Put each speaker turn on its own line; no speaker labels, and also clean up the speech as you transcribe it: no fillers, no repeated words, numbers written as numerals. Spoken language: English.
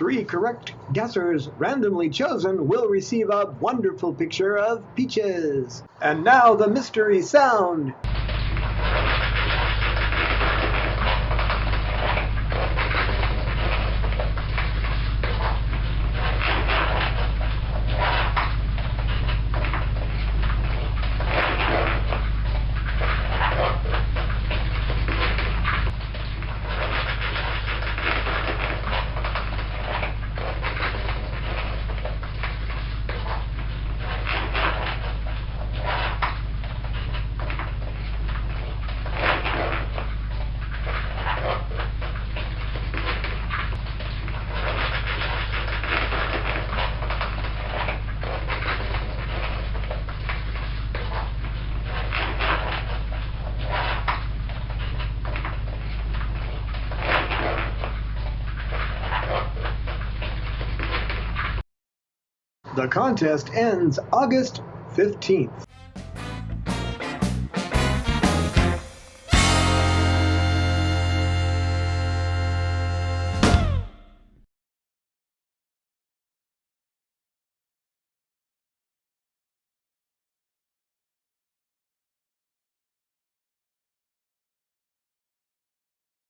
3 correct guessers randomly chosen will receive a wonderful picture of peaches. And now the mystery sound. The contest ends August 15th.